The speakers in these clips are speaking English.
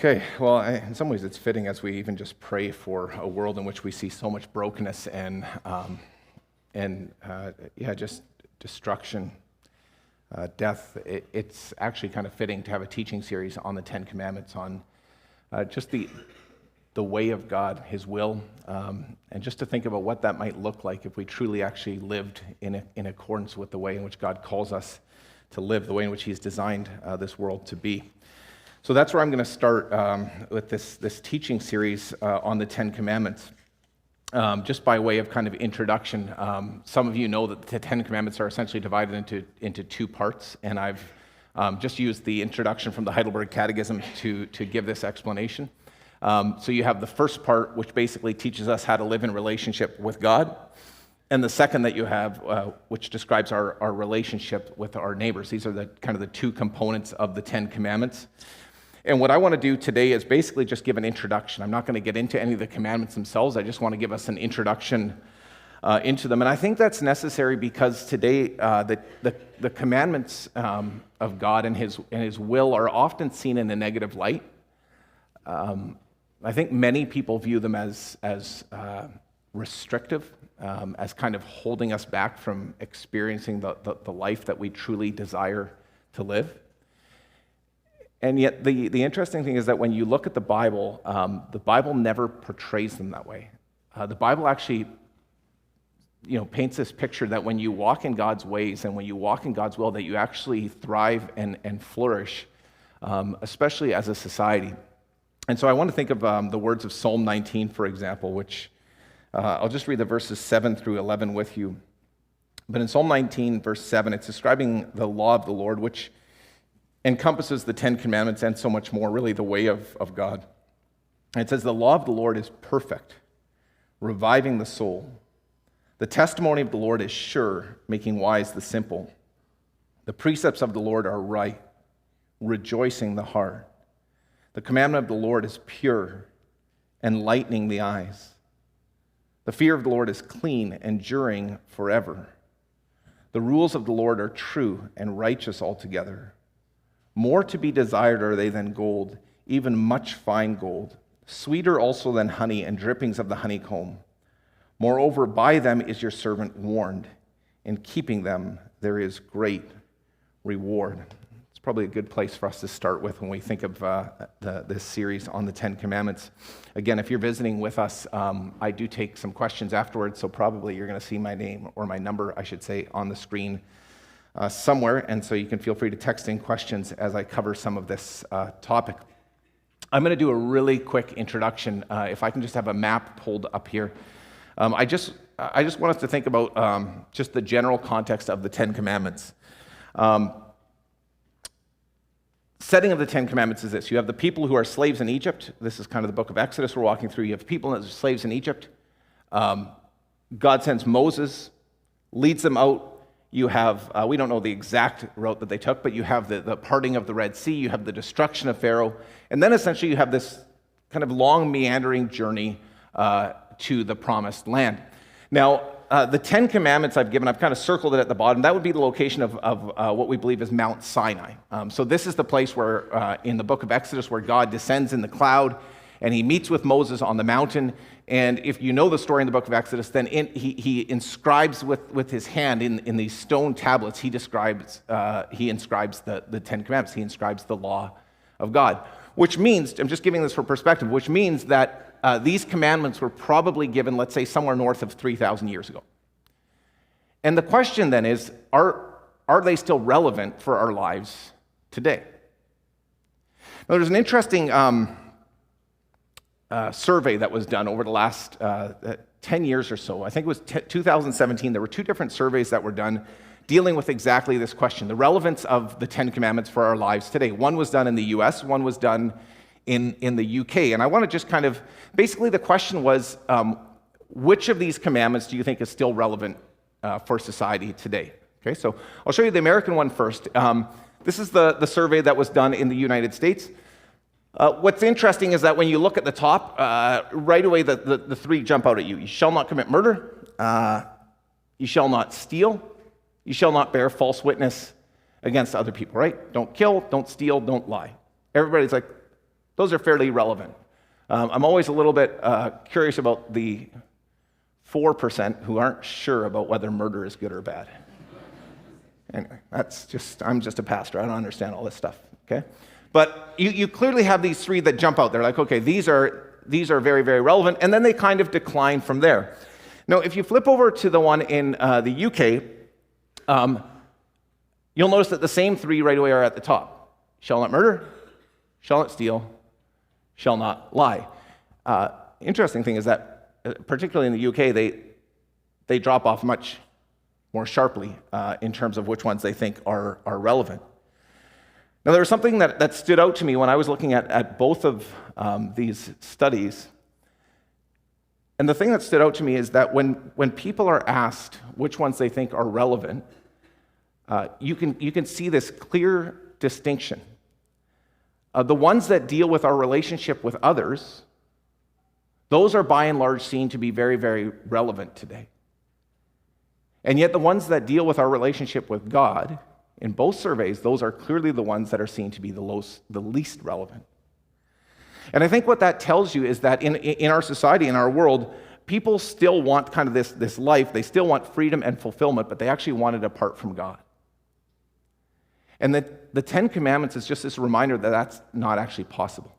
Okay, well, in some ways it's fitting as we even just pray for a world in which we see so much brokenness and just destruction, death. It's actually kind of fitting to have a teaching series on the Ten Commandments, on just the way of God, His will, and just to think about what that might look like if we truly actually lived in accordance with the way in which God calls us to live, the way in which He's designed this world to be. So that's where I'm going to start with this teaching series on the Ten Commandments. Just by way of kind of introduction, some of you know that the Ten Commandments are essentially divided into two parts, and I've just used the introduction from the Heidelberg Catechism to give this explanation. So you have the first part, which basically teaches us how to live in relationship with God, and the second that you have, which describes our relationship with our neighbors. These are the kind of the two components of the Ten Commandments. And what I want to do today is basically just give an introduction. I'm not going to get into any of the commandments themselves. I just want to give us an introduction into them. And I think that's necessary because today the commandments of God and His will are often seen in a negative light. I think many people view them as restrictive, as kind of holding us back from experiencing the life that we truly desire to live. And yet, the interesting thing is that when you look at the Bible never portrays them that way. The Bible actually, paints this picture that when you walk in God's ways and when you walk in God's will, that you actually thrive and flourish, especially as a society. And so I want to think of the words of Psalm 19, for example, which I'll just read the verses 7 through 11 with you. But in Psalm 19, verse 7, it's describing the law of the Lord, which encompasses the Ten Commandments and so much more, really the way of God. And it says, "The law of the Lord is perfect, reviving the soul. The testimony of the Lord is sure, making wise the simple. The precepts of the Lord are right, rejoicing the heart. The commandment of the Lord is pure, enlightening the eyes. The fear of the Lord is clean, enduring forever. The rules of the Lord are true and righteous altogether. More to be desired are they than gold, even much fine gold, sweeter also than honey and drippings of the honeycomb. Moreover, by them is your servant warned. In keeping them, there is great reward." It's probably a good place for us to start with when we think of this series on the Ten Commandments. Again, if you're visiting with us, I do take some questions afterwards, so probably you're going to see my name, or my number, I should say, on the screen somewhere, and so you can feel free to text in questions as I cover some of this topic. I'm going to do a really quick introduction. If I can just have a map pulled up here. I just want us to think about just the general context of the Ten Commandments. Setting of the Ten Commandments is this. You have the people who are slaves in Egypt. This is kind of the book of Exodus we're walking through. You have people that are slaves in Egypt. God sends Moses, leads them out. You have, we don't know the exact route that they took, but you have the parting of the Red Sea, you have the destruction of Pharaoh, and then essentially you have this kind of long meandering journey to the Promised Land. Now, the Ten Commandments I've given, I've kind of circled it at the bottom. That would be the location of what we believe is Mount Sinai. So this is the place where, in the book of Exodus, where God descends in the cloud, and He meets with Moses on the mountain. And if you know the story in the book of Exodus, then he inscribes with his hand in these stone tablets, he inscribes the Ten Commandments. He inscribes the law of God, which means, I'm just giving this for perspective, which means that these commandments were probably given, let's say, somewhere north of 3,000 years ago. And the question then is, are they still relevant for our lives today? Now, there's an interesting survey that was done over the last 10 years or so. I think it was 2017. There were two different surveys that were done dealing with exactly this question, the relevance of the Ten Commandments for our lives today. One was done in the US, one was done in the UK. And I want to just kind of, basically the question was, which of these commandments do you think is still relevant for society today? Okay, so I'll show you the American one first. This is the survey that was done in the United States. What's interesting is that when you look at the top, right away the three jump out at you. You shall not commit murder, you shall not steal, you shall not bear false witness against other people, right? Don't kill, don't steal, don't lie. Everybody's like, Those are fairly relevant. I'm always a little bit curious about the 4% who aren't sure about whether murder is good or bad. Anyway, I'm just a pastor. I don't understand all this stuff, okay? But you clearly have these three that jump out. They're like, okay, these are very, very relevant, and then they kind of decline from there. Now, if you flip over to the one in the UK, you'll notice that the same three right away are at the top. Shall not murder, shall not steal, shall not lie. Interesting thing is that, particularly in the UK, they drop off much more sharply in terms of which ones they think are relevant. Now, there was something that stood out to me when I was looking at both of these studies. And the thing that stood out to me is that when people are asked which ones they think are relevant, you can see this clear distinction. The ones that deal with our relationship with others, those are by and large seen to be very, very relevant today. And yet the ones that deal with our relationship with God, in both surveys, those are clearly the ones that are seen to be the least relevant. And I think what that tells you is that in our society, in our world, people still want kind of this life. They still want freedom and fulfillment, but they actually want it apart from God. And the Ten Commandments is just this reminder that that's not actually possible.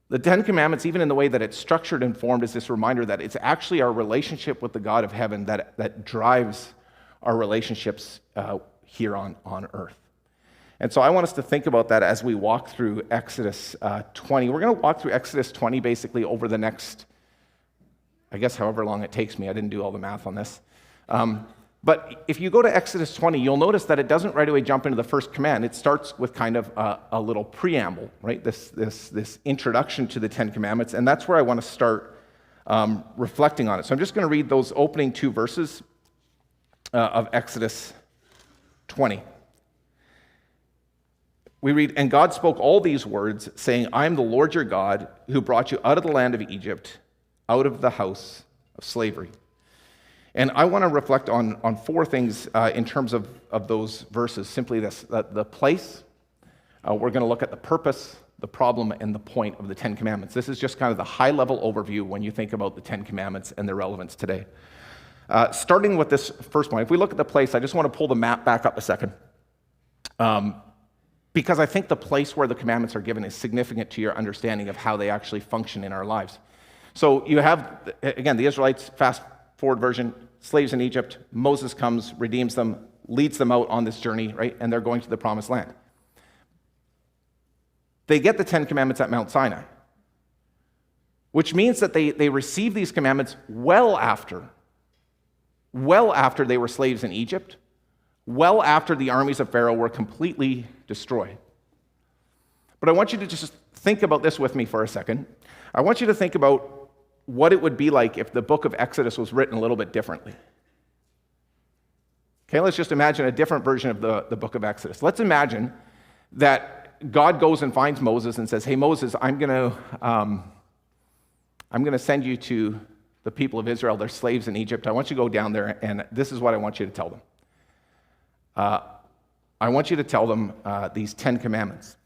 The Ten Commandments, even in the way that it's structured and formed, is this reminder that it's actually our relationship with the God of heaven that drives our relationships here on earth. And so I want us to think about that as we walk through Exodus 20. We're going to walk through Exodus 20 basically over the next, I guess, however long it takes me. I didn't do all the math on this. But if you go to Exodus 20, you'll notice that it doesn't right away jump into the first command. It starts with kind of a little preamble, right? This introduction to the Ten Commandments, and that's where I want to start reflecting on it. So I'm just going to read those opening two verses of Exodus 20. We read, "And God spoke all these words, saying, I am the Lord your God, who brought you out of the land of Egypt, out of the house of slavery." And I want to reflect on four things in terms of those verses. Simply this, the place. We're going to look at the purpose, the problem, and the point of the Ten Commandments. This is just kind of the high-level overview when you think about the Ten Commandments and their relevance today. Starting with this first one, if we look at the place, I just want to pull the map back up a second. Because I think the place where the commandments are given is significant to your understanding of how they actually function in our lives. So you have, again, the Israelites, fast forward version, slaves in Egypt. Moses comes, redeems them, leads them out on this journey, right? And they're going to the promised land. They get the Ten Commandments at Mount Sinai, which means that they receive these commandments well after they were slaves in Egypt, well after the armies of Pharaoh were completely destroyed. But I want you to just think about this with me for a second. I want you to think about what it would be like if the book of Exodus was written a little bit differently. Okay, let's just imagine a different version of the book of Exodus. Let's imagine that God goes and finds Moses and says, "Hey, Moses, I'm going to send you to the people of Israel. They're slaves in Egypt. I want you to go down there, and this is what I want you to tell them. I want you to tell them these 10 commandments.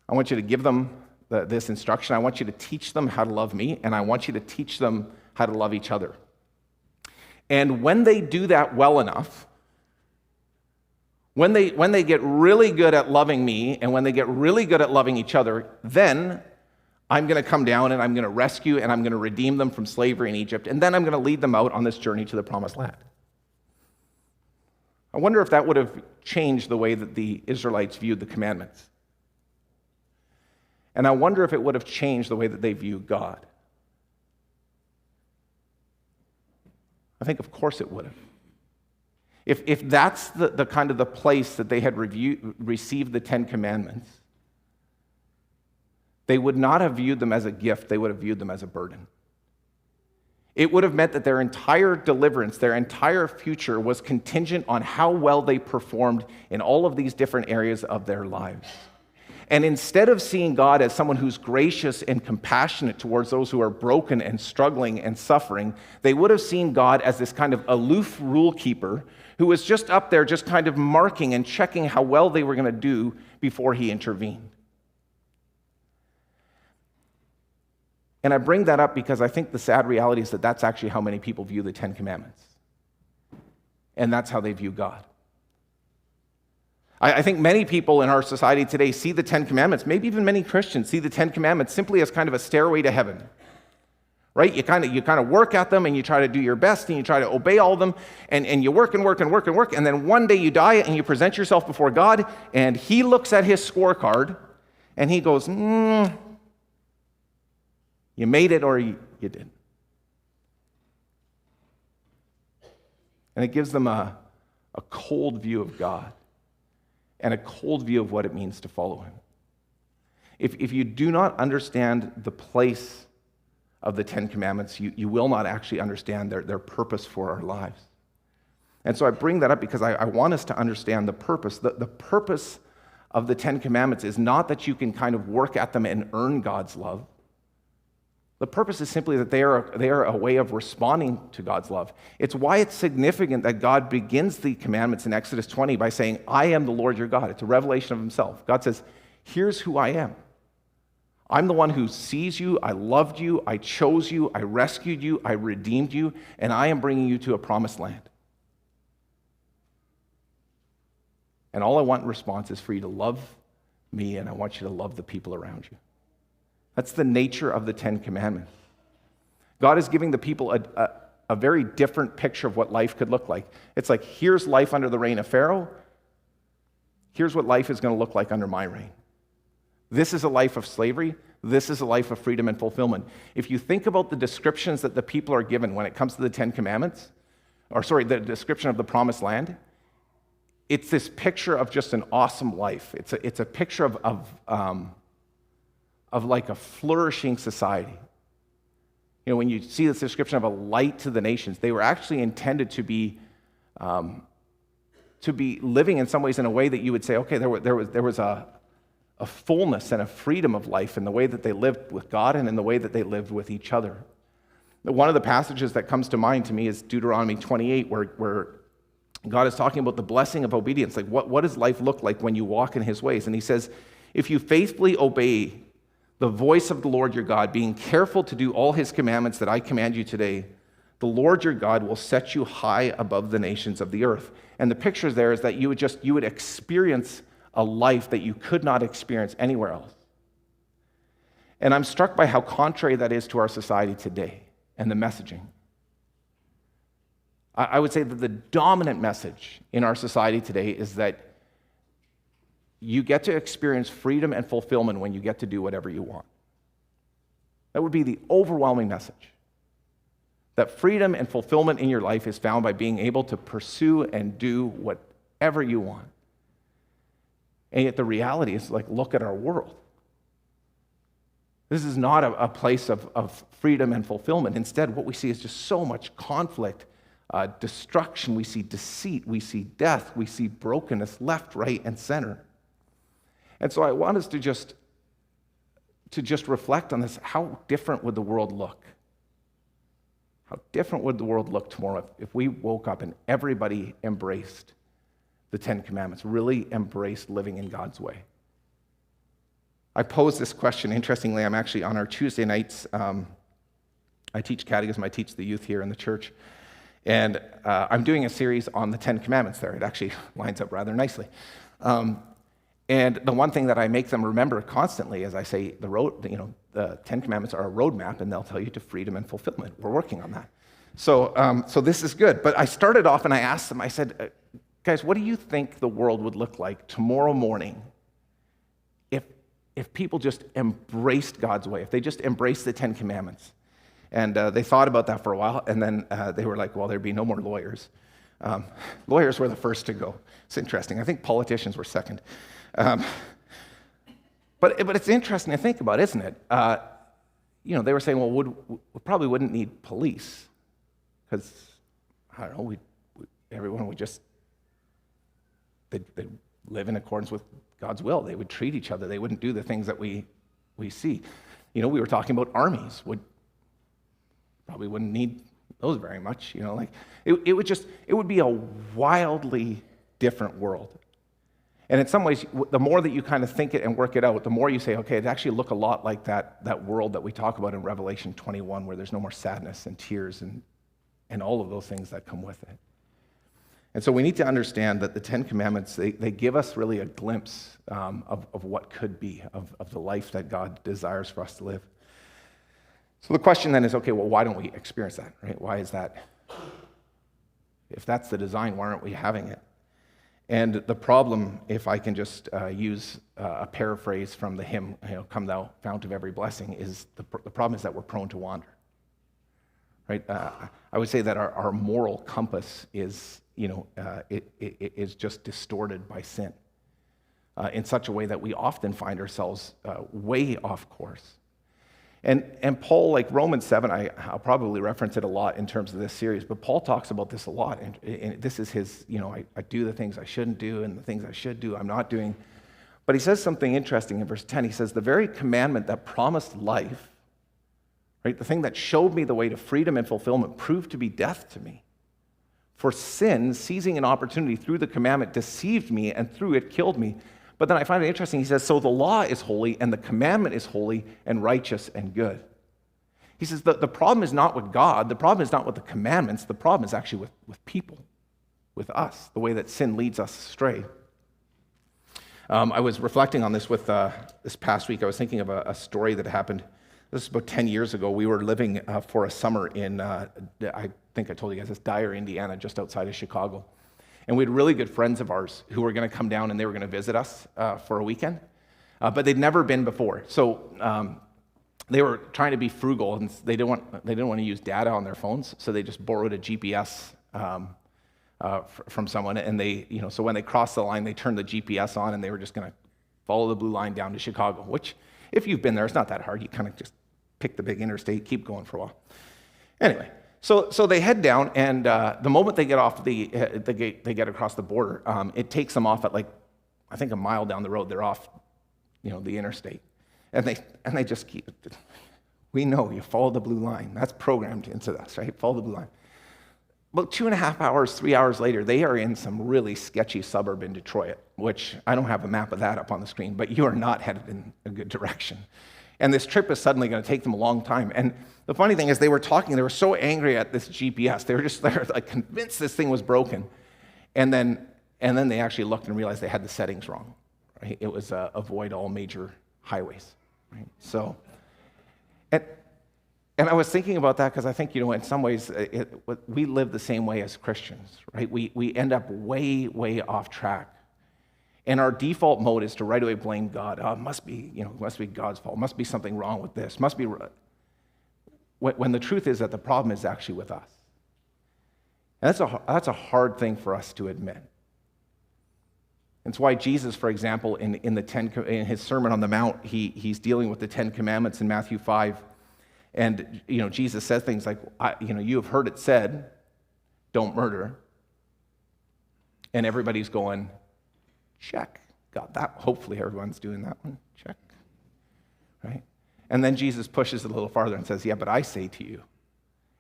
I want you to give them this instruction. I want you to teach them how to love me, and I want you to teach them how to love each other. And when they do that well enough, when they get really good at loving me, and when they get really good at loving each other, then I'm going to come down and I'm going to rescue and I'm going to redeem them from slavery in Egypt, and then I'm going to lead them out on this journey to the promised land." I wonder if that would have changed the way that the Israelites viewed the commandments. And I wonder if it would have changed the way that they view God. I think, of course, it would have. If that's the kind of the place that they had received the 10 Commandments, they would not have viewed them as a gift, they would have viewed them as a burden. It would have meant that their entire deliverance, their entire future was contingent on how well they performed in all of these different areas of their lives. And instead of seeing God as someone who's gracious and compassionate towards those who are broken and struggling and suffering, they would have seen God as this kind of aloof rule keeper who was just up there just kind of marking and checking how well they were going to do before he intervened. And I bring that up because I think the sad reality is that that's actually how many people view the Ten Commandments. And that's how they view God. I think many people in our society today see the Ten Commandments, maybe even many Christians see the Ten Commandments simply as kind of a stairway to heaven. Right? You kind of work at them and you try to do your best and you try to obey all of them and you work and work and work and work, and then one day you die and you present yourself before God and he looks at his scorecard and he goes, you made it or you didn't. And it gives them a cold view of God and a cold view of what it means to follow him. If you do not understand the place of the Ten Commandments, you will not actually understand their purpose for our lives. And so I bring that up because I want us to understand the purpose. The purpose of the Ten Commandments is not that you can kind of work at them and earn God's love. The purpose is simply that they are a way of responding to God's love. It's why it's significant that God begins the commandments in Exodus 20 by saying, I am the Lord your God. It's a revelation of himself. God says, here's who I am. I'm the one who sees you, I loved you, I chose you, I rescued you, I redeemed you, and I am bringing you to a promised land. And all I want in response is for you to love me, and I want you to love the people around you. That's the nature of the Ten Commandments. God is giving the people a very different picture of what life could look like. It's like, here's life under the reign of Pharaoh. Here's what life is going to look like under my reign. This is a life of slavery. This is a life of freedom and fulfillment. If you think about the descriptions that the people are given when it comes to the Ten Commandments, the description of the Promised Land, it's this picture of just an awesome life. It's a picture of like a flourishing society. You know, when you see this description of a light to the nations, they were actually intended to be living in some ways in a way that you would say, okay, there was a fullness and a freedom of life in the way that they lived with God and in the way that they lived with each other. One of the passages that comes to mind to me is Deuteronomy 28, where God is talking about the blessing of obedience. Like, what does life look like when you walk in his ways? And he says, if you faithfully obey the voice of the Lord your God, being careful to do all his commandments that I command you today, the Lord your God will set you high above the nations of the earth. And the picture there is that you would experience a life that you could not experience anywhere else. And I'm struck by how contrary that is to our society today and the messaging. I would say that the dominant message in our society today is that you get to experience freedom and fulfillment when you get to do whatever you want. That would be the overwhelming message. That freedom and fulfillment in your life is found by being able to pursue and do whatever you want. And yet the reality is, like, look at our world. This is not a place of freedom and fulfillment. Instead, what we see is just so much conflict, destruction. We see deceit. We see death. We see brokenness left, right, and center. And so I want us to just reflect on this. How different would the world look? How different would the world look tomorrow if we woke up and everybody embraced the Ten Commandments, really embraced living in God's way? I posed this question. Interestingly, I'm actually on our Tuesday nights. I teach Jagersma. I teach the youth here in the church. And I'm doing a series on the Ten Commandments there. It actually lines up rather nicely. And the one thing that I make them remember constantly is I say the Ten Commandments are a roadmap, and they'll tell you to freedom and fulfillment. We're working on that. So this is good. But I started off and I asked them, I said, guys, what do you think the world would look like tomorrow morning if people just embraced God's way, if they just embraced the Ten Commandments? And they thought about that for a while, and then they were like, well, there'd be no more lawyers. Lawyers were the first to go. It's interesting. I think politicians were second. But it's interesting to think about, isn't it? They were saying, well, we probably wouldn't need police because, I don't know, everyone would just, they'd live in accordance with God's will. They would treat each other. They wouldn't do the things that we see. We were talking about armies. Probably wouldn't need those very much. It would be a wildly different world. And in some ways, the more that you kind of think it and work it out, the more you say, okay, it actually look a lot like that world that we talk about in Revelation 21, where there's no more sadness and tears and all of those things that come with it. And so we need to understand that the Ten Commandments, they give us really a glimpse of what could be, of the life that God desires for us to live. So the question then is, okay, well, why don't we experience that, right? Why is that? If that's the design, why aren't we having it? And the problem, if I can just use a paraphrase from the hymn, "Come thou fount of every blessing," is the problem is that we're prone to wander, right? I would say that our moral compass is, it is just distorted by sin in such a way that we often find ourselves way off course. And Paul, like Romans 7, I'll probably reference it a lot in terms of this series, but Paul talks about this a lot. And this is his, I do the things I shouldn't do, and the things I should do, I'm not doing. But he says something interesting in verse 10. He says, the very commandment that promised life, right, the thing that showed me the way to freedom and fulfillment, proved to be death to me. For sin, seizing an opportunity through the commandment, deceived me, and through it killed me. But then I find it interesting, he says, so the law is holy, and the commandment is holy, and righteous, and good. He says, the problem is not with God, the problem is not with the commandments, the problem is actually with people, with us, the way that sin leads us astray. I was reflecting on this with this past week. I was thinking of a story that happened, this is about 10 years ago. We were living for a summer in, I think I told you guys, this Dyer, Indiana, just outside of Chicago. And we had really good friends of ours who were going to come down and they were going to visit us for a weekend. But they'd never been before. So they were trying to be frugal, and they didn't want to use data on their phones, so they just borrowed a GPS from someone. And so when they crossed the line, they turned the GPS on, and they were just going to follow the blue line down to Chicago, which, if you've been there, it's not that hard. You kind of just pick the big interstate, keep going for a while. Anyway. So they head down, and the moment they get off the gate, they get across the border, it takes them off at I think a mile down the road. They're off, the interstate, and they just keep. We know you follow the blue line. That's programmed into us, right? Follow the blue line. About 2.5 hours, 3 hours later, they are in some really sketchy suburb in Detroit, which I don't have a map of that up on the screen, but you are not headed in a good direction. And this trip is suddenly going to take them a long time. And the funny thing is, they were so angry at this GPS. They were like convinced this thing was broken. And then they actually looked and realized they had the settings wrong. Right? It was avoid all major highways. Right? So, and I was thinking about that because I think, in some ways, we live the same way as Christians. Right? We end up way, way off track. And our default mode is to right away blame God. Oh, it must be God's fault. It must be something wrong with this. Must be. When the truth is that the problem is actually with us. And that's a hard thing for us to admit. It's why Jesus, for example, in his Sermon on the Mount, he's dealing with the 10 Commandments in Matthew 5. And Jesus says things like, you have heard it said, don't murder. And everybody's going, check. Got that. Hopefully everyone's doing that one. Check. Right? And then Jesus pushes it a little farther and says, yeah, but I say to you,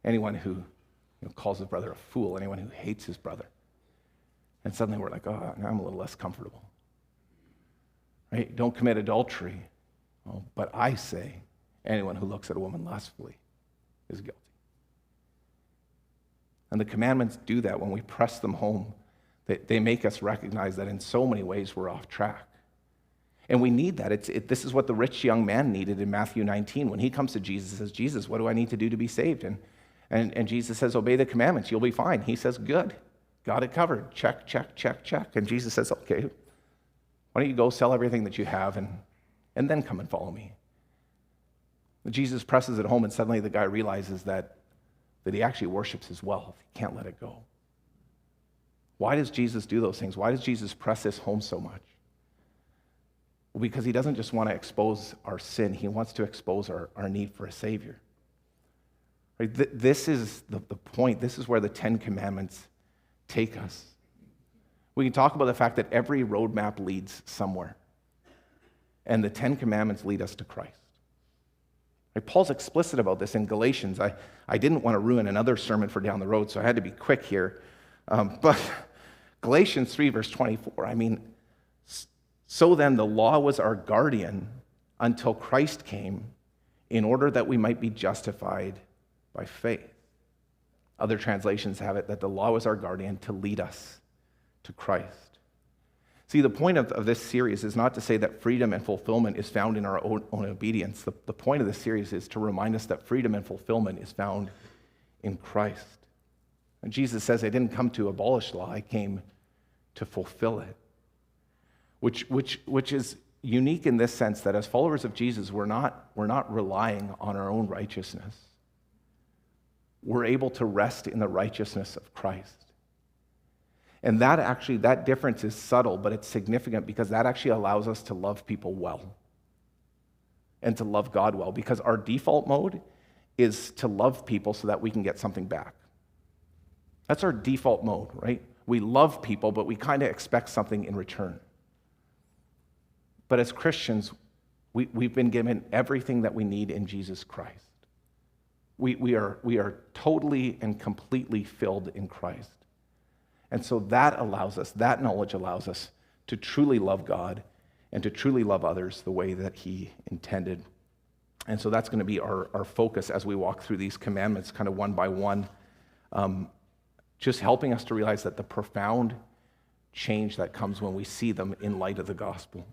anyone who calls his brother a fool, anyone who hates his brother. And suddenly we're like, oh, now I'm a little less comfortable. Right? Don't commit adultery. Oh, but I say, anyone who looks at a woman lustfully is guilty. And the commandments do that when we press them home. They make us recognize that in so many ways we're off track. And we need that. This is what the rich young man needed in Matthew 19. When he comes to Jesus, he says, Jesus, what do I need to do to be saved? And Jesus says, obey the commandments. You'll be fine. He says, good. Got it covered. Check, check, check, check. And Jesus says, okay, why don't you go sell everything that you have and then come and follow me? Jesus presses it home, and suddenly the guy realizes that he actually worships his wealth. He can't let it go. Why does Jesus do those things? Why does Jesus press this home so much? Well, because he doesn't just want to expose our sin. He wants to expose our need for a Savior. Right? This is the point. This is where the 10 Commandments take us. We can talk about the fact that every roadmap leads somewhere. And the 10 Commandments lead us to Christ. Right? Paul's explicit about this in Galatians. I didn't want to ruin another sermon for down the road, so I had to be quick here. But Galatians 3, verse 24, So then, the law was our guardian until Christ came in order that we might be justified by faith. Other translations have it that the law was our guardian to lead us to Christ. See, the point of this series is not to say that freedom and fulfillment is found in our own obedience. The point of this series is to remind us that freedom and fulfillment is found in Christ. And Jesus says, I didn't come to abolish law, I came to fulfill it. Which is unique in this sense that as followers of Jesus, we're not relying on our own righteousness. We're able to rest in the righteousness of Christ. And that difference is subtle, but it's significant because that actually allows us to love people well and to love God well, because our default mode is to love people so that we can get something back. That's our default mode, right? We love people, but we kind of expect something in return. But as Christians, we've been given everything that we need in Jesus Christ. We are totally and completely filled in Christ. And so that knowledge allows us to truly love God and to truly love others the way that he intended. And so that's going to be our focus as we walk through these commandments kind of one by one, just helping us to realize that the profound change that comes when we see them in light of the gospel.